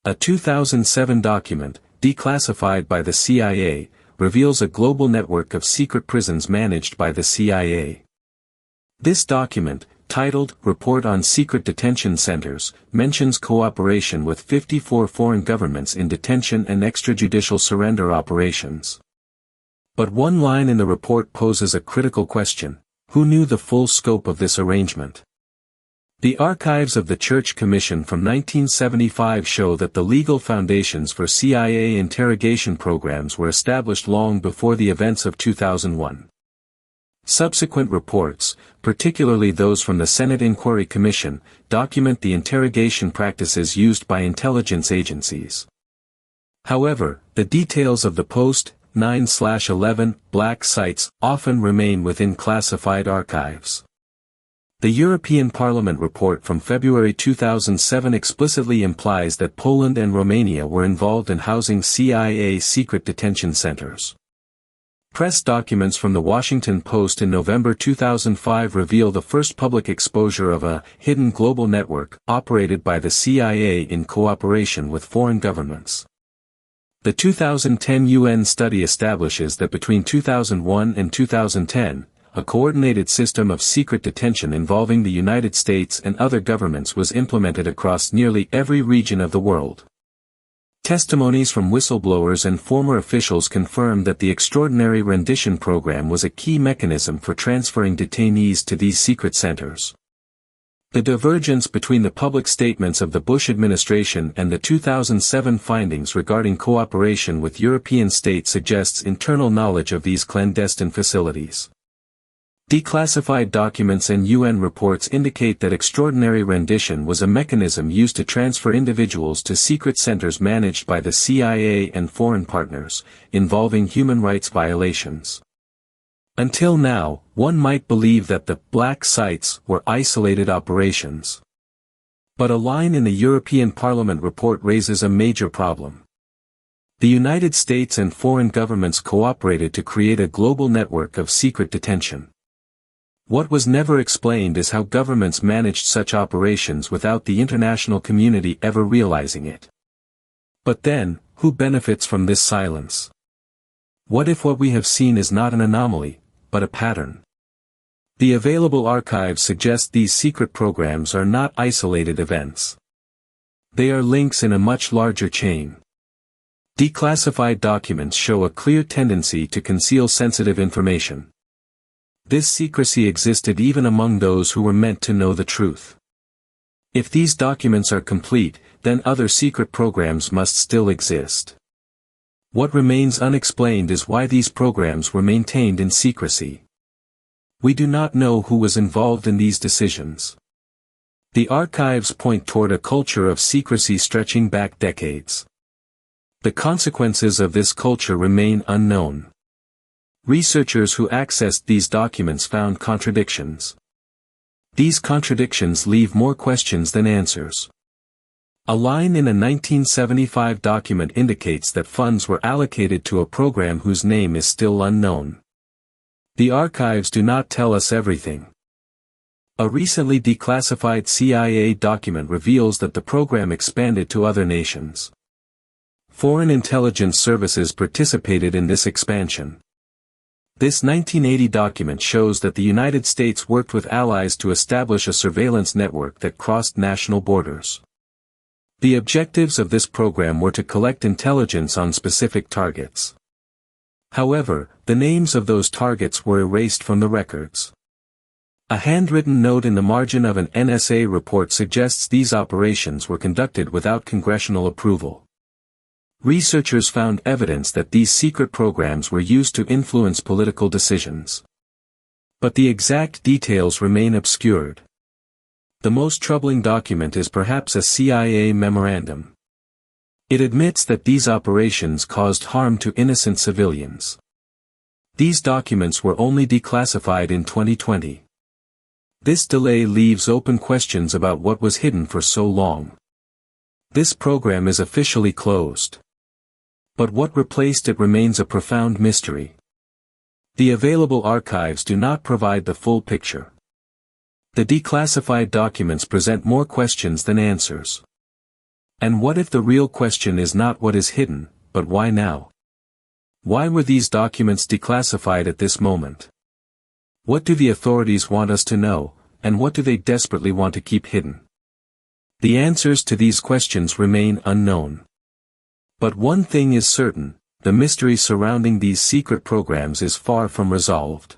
A 2007 document, declassified by the CIA, reveals a global network of secret prisons managed by the CIA. This document, titled Report on Secret Detention Centers, mentions cooperation with 54 foreign governments in detention and extrajudicial surrender operations. But one line in the report poses a critical question: who knew the full scope of this arrangement? The archives of the Church Commission from 1975 show that the legal foundations for CIA interrogation programs were established long before the events of 2001. Subsequent reports, particularly those from the Senate Inquiry Commission, document the interrogation practices used by intelligence agencies. However, the details of the post-9/11 black sites often remain within classified archives. The European Parliament report from February 2007 explicitly implies that Poland and Romania were involved in housing CIA secret detention centers. Press documents from the Washington Post in November 2005 reveal the first public exposure of a hidden global network operated by the CIA in cooperation with foreign governments. The 2010 UN study establishes that between 2001 and 2010, a coordinated system of secret detention involving the United States and other governments was implemented across nearly every region of the world. Testimonies from whistleblowers and former officials confirm that the extraordinary Rendition program was a key mechanism for transferring detainees to these secret centers. The divergence between the public statements of the Bush administration and the 2007 findings regarding cooperation with European states suggests internal knowledge of these clandestine facilities. Declassified documents and UN reports indicate that extraordinary rendition was a mechanism used to transfer individuals to secret centers managed by the CIA and foreign partners, involving human rights violations. Until now, one might believe that the black sites were isolated operations. But a line in the European Parliament report raises a major problem. The United States and foreign governments cooperated to create a global network of secret detention. What was never explained is how governments managed such operations without the international community ever realizing it. But then, who benefits from this silence? What if what we have seen is not an anomaly, but a pattern? The available archives suggest these secret programs are not isolated events. They are links in a much larger chain. Declassified documents show a clear tendency to conceal sensitive information. This secrecy existed even among those who were meant to know the truth. If these documents are complete, then other secret programs must still exist. What remains unexplained is why these programs were maintained in secrecy. We do not know who was involved in these decisions. The archives point toward a culture of secrecy stretching back decades. The consequences of this culture remain unknown. Researchers who accessed these documents found contradictions. These contradictions leave more questions than answers. A line in a 1975 document indicates that funds were allocated to a program whose name is still unknown. The archives do not tell us everything. A recently declassified CIA document reveals that the program expanded to other nations. Foreign intelligence services participated in this expansion. This 1980 document shows that the United States worked with allies to establish a surveillance network that crossed national borders. The objectives of this program were to collect intelligence on specific targets. However, the names of those targets were erased from the records. A handwritten note in the margin of an NSA report suggests these operations were conducted without congressional approval. Researchers found evidence that these secret programs were used to influence political decisions. But the exact details remain obscured. The most troubling document is perhaps a CIA memorandum. It admits that these operations caused harm to innocent civilians. These documents were only declassified in 2020. This delay leaves open questions about what was hidden for so long. This program is officially closed. But what replaced it remains a profound mystery. The available archives do not provide the full picture. The declassified documents present more questions than answers. And what if the real question is not what is hidden, but why now? Why were these documents declassified at this moment? What do the authorities want us to know, and what do they desperately want to keep hidden? The answers to these questions remain unknown. But one thing is certain, the mystery surrounding these secret programs is far from resolved.